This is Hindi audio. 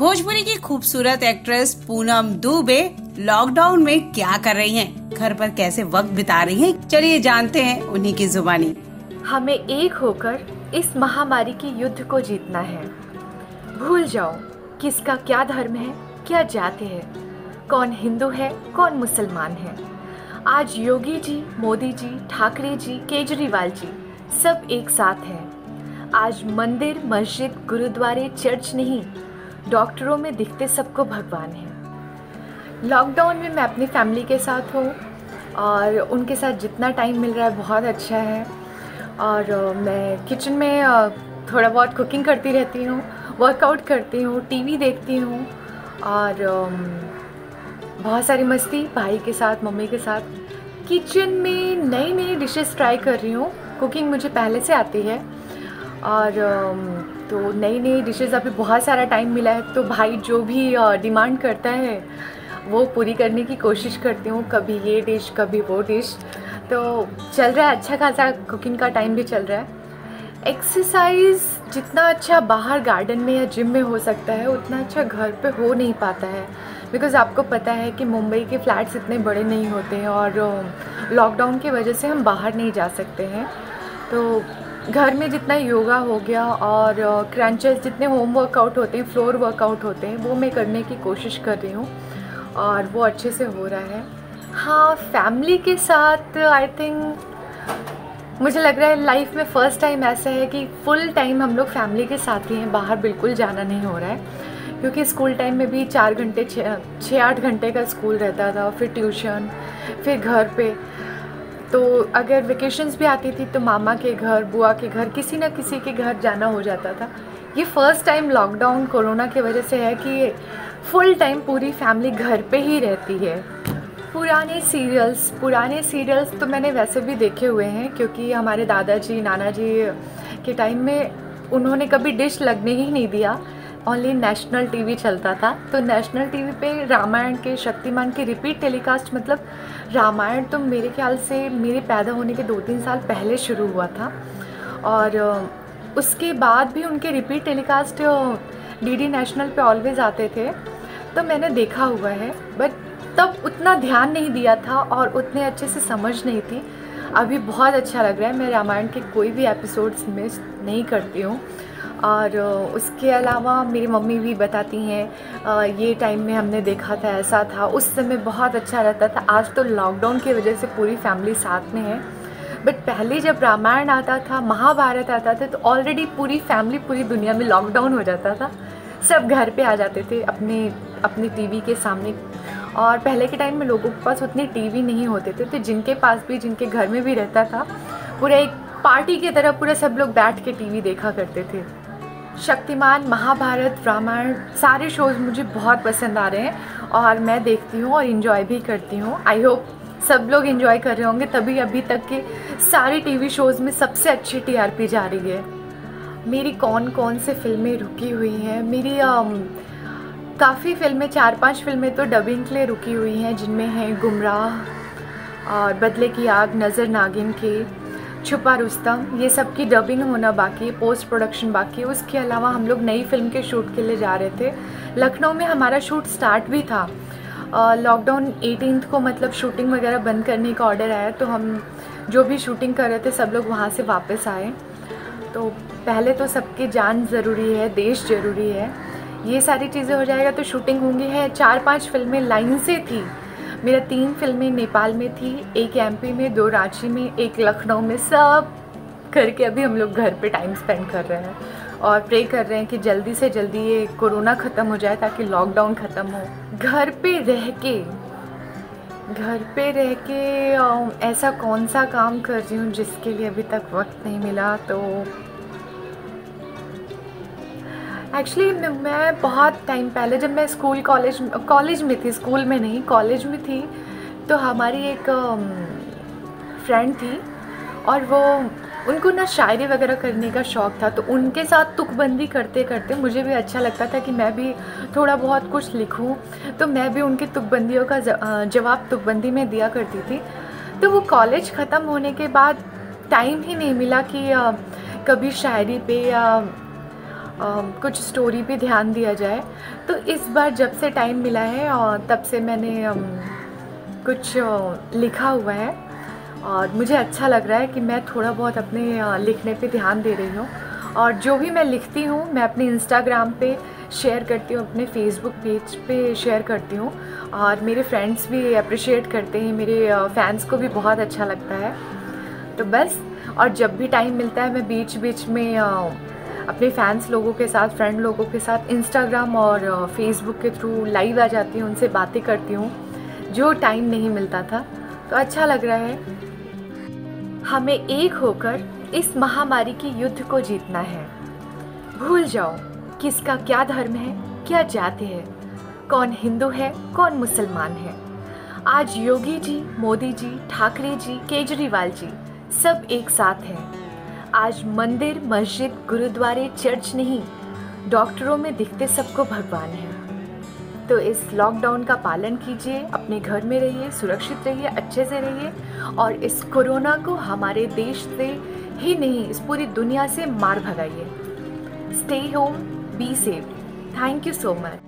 भोजपुरी की खूबसूरत एक्ट्रेस पूनम दुबे लॉकडाउन में क्या कर रही हैं? घर पर कैसे वक्त बिता रही हैं? चलिए जानते हैं उन्हीं की जुबानी। हमें एक होकर इस महामारी के युद्ध को जीतना है। भूल जाओ किसका क्या धर्म है, क्या जाति है, कौन हिंदू है, कौन मुसलमान है। आज योगी जी, मोदी जी, ठाकरे जी, केजरीवाल जी सब एक साथ हैं। आज मंदिर, मस्जिद, गुरुद्वारे, चर्च नहीं, डॉक्टरों में दिखते सबको भगवान है। लॉकडाउन में मैं अपनी फैमिली के साथ हूँ और उनके साथ जितना टाइम मिल रहा है बहुत अच्छा है। और मैं किचन में थोड़ा बहुत कुकिंग करती रहती हूँ, वर्कआउट करती हूँ, टीवी देखती हूँ और बहुत सारी मस्ती भाई के साथ, मम्मी के साथ। किचन में नई नई डिशेस ट्राई कर रही हूँ। कुकिंग मुझे पहले से आती है और तो नई नई डिशेस, अभी बहुत सारा टाइम मिला है तो भाई जो भी डिमांड करता है वो पूरी करने की कोशिश करती हूँ। कभी ये डिश, कभी वो डिश, तो चल रहा है। अच्छा खासा कुकिंग का टाइम भी चल रहा है। एक्सरसाइज जितना अच्छा बाहर गार्डन में या जिम में हो सकता है उतना अच्छा घर पे हो नहीं पाता है। बिकॉज़ आपको पता है कि मुंबई के फ्लैट्स इतने बड़े नहीं होते हैं और लॉकडाउन की वजह से हम बाहर नहीं जा सकते हैं। तो घर में जितना योगा हो गया और क्रंचेस, जितने होम वर्कआउट होते हैं, फ्लोर वर्कआउट होते हैं, वो मैं करने की कोशिश कर रही हूँ और वो अच्छे से हो रहा है। हाँ, फैमिली के साथ आई थिंक मुझे लग रहा है लाइफ में फ़र्स्ट टाइम ऐसा है कि फुल टाइम हम लोग फैमिली के साथ ही हैं, बाहर बिल्कुल जाना नहीं हो रहा है। क्योंकि स्कूल टाइम में भी 4 घंटे 6-8 घंटे का स्कूल रहता था, फिर ट्यूशन, फिर घर पे। तो अगर वेकेशंस भी आती थी तो मामा के घर, बुआ के घर, किसी न किसी के घर जाना हो जाता था। ये फ़र्स्ट टाइम लॉकडाउन कोरोना की वजह से है कि फुल टाइम पूरी फैमिली घर पे ही रहती है। पुराने सीरियल्स तो मैंने वैसे भी देखे हुए हैं क्योंकि हमारे दादाजी, नाना जी के टाइम में उन्होंने कभी डिश लगने ही नहीं दिया। ओनली नेशनल टीवी चलता था, तो नेशनल टीवी पे रामायण के, शक्तिमान के रिपीट टेलीकास्ट, मतलब रामायण तो मेरे ख्याल से मेरे पैदा होने के 2-3 साल पहले शुरू हुआ था और उसके बाद भी उनके रिपीट टेलीकास्ट डीडी नेशनल पे ऑलवेज आते थे, तो मैंने देखा हुआ है। बट तब उतना ध्यान नहीं दिया था और उतने अच्छे से समझ नहीं थी। अभी बहुत अच्छा लग रहा है, मैं रामायण के कोई भी एपिसोड्स मिस नहीं करती हूँ। और उसके अलावा मेरी मम्मी भी बताती हैं ये टाइम में हमने देखा था, ऐसा था, उस समय बहुत अच्छा रहता था। आज तो लॉकडाउन की वजह से पूरी फैमिली साथ में है, बट पहले जब रामायण आता था, महाभारत आता था, तो ऑलरेडी पूरी फैमिली पूरी दुनिया में लॉकडाउन हो जाता था। सब घर पे आ जाते थे अपने टीवी के सामने। और पहले के टाइम में लोगों के पास उतने टीवी नहीं होते थे, तो जिनके पास भी, जिनके घर में भी रहता था, पूरा एक पार्टी की तरह पूरा सब लोग बैठ के टीवी देखा करते थे। शक्तिमान, महाभारत, रामायण, सारे शोज़ मुझे बहुत पसंद आ रहे हैं और मैं देखती हूँ और इन्जॉय भी करती हूँ। आई होप सब लोग इन्जॉय कर रहे होंगे, तभी अभी तक के सारे टीवी शोज़ में सबसे अच्छी टीआरपी जा रही है। मेरी कौन कौन से फिल्में रुकी हुई हैं? मेरी काफ़ी फिल्में, 4-5 फिल्में तो डबिंग के लिए रुकी हुई हैं, जिनमें हैं गुमराह और बदले की आग, नज़र नागिन के, छुपा रुस्तम, ये सब की डबिंग होना बाकी है, पोस्ट प्रोडक्शन बाकी है। उसके अलावा हम लोग नई फिल्म के शूट के लिए जा रहे थे। लखनऊ में हमारा शूट स्टार्ट भी था। लॉकडाउन 18 को मतलब शूटिंग वगैरह बंद करने का ऑर्डर आया, तो हम जो भी शूटिंग कर रहे थे सब लोग वहाँ से वापस आए। तो पहले तो सबकी जान ज़रूरी है, देश ज़रूरी है। ये सारी चीज़ें हो जाएगा तो शूटिंग होंगी है। 4-5 फिल्में लाइन से थी। मेरा 3 फिल्में नेपाल में थी, 1 एमपी में, 2 रांची में, 1 लखनऊ में, सब करके अभी हम लोग घर पे टाइम स्पेंड कर रहे हैं और प्रे कर रहे हैं कि जल्दी से जल्दी ये कोरोना ख़त्म हो जाए ताकि लॉकडाउन ख़त्म हो। घर पे रह के ऐसा कौन सा काम कर रही हूँ जिसके लिए अभी तक वक्त नहीं मिला? तो एक्चुअली मैं बहुत टाइम पहले, जब मैं कॉलेज में थी, स्कूल में नहीं, कॉलेज में थी, तो हमारी एक फ्रेंड थी और उनको ना शायरी वगैरह करने का शौक़ था, तो उनके साथ तुकबंदी करते करते मुझे भी अच्छा लगता था कि मैं भी थोड़ा बहुत कुछ लिखूं, तो मैं भी उनकी तुकबंदियों का जवाब तुकबंदी में दिया करती थी। तो वो कॉलेज ख़त्म होने के बाद टाइम ही नहीं मिला कि कभी शायरी पे या कुछ स्टोरी पे ध्यान दिया जाए। तो इस बार जब से टाइम मिला है और तब से मैंने कुछ लिखा हुआ है और मुझे अच्छा लग रहा है कि मैं थोड़ा बहुत अपने लिखने पे ध्यान दे रही हूँ। और जो भी मैं लिखती हूँ मैं अपने इंस्टाग्राम पे शेयर करती हूँ, अपने फेसबुक पेज पे शेयर करती हूँ और मेरे फ्रेंड्स भी अप्रिशिएट करते हैं, मेरे फैंस को भी बहुत अच्छा लगता है। तो बस, और जब भी टाइम मिलता है मैं बीच बीच में अपने फैंस लोगों के साथ, फ्रेंड लोगों के साथ इंस्टाग्राम और फेसबुक के थ्रू लाइव आ जाती हूँ, उनसे बातें करती हूँ जो टाइम नहीं मिलता था। तो अच्छा लग रहा है। हमें एक होकर इस महामारी के युद्ध को जीतना है। भूल जाओ किसका क्या धर्म है, क्या जाति है, कौन हिंदू है, कौन मुसलमान है। आज योगी जी, मोदी जी, ठाकरे जी, केजरीवाल जी सब एक साथ हैं। आज मंदिर, मस्जिद, गुरुद्वारे, चर्च नहीं, डॉक्टरों में दिखते सबको भगवान है। तो इस लॉकडाउन का पालन कीजिए, अपने घर में रहिए, सुरक्षित रहिए, अच्छे से रहिए और इस कोरोना को हमारे देश से ही नहीं, इस पूरी दुनिया से मार भगाइए। Stay home, be safe. Thank you so much.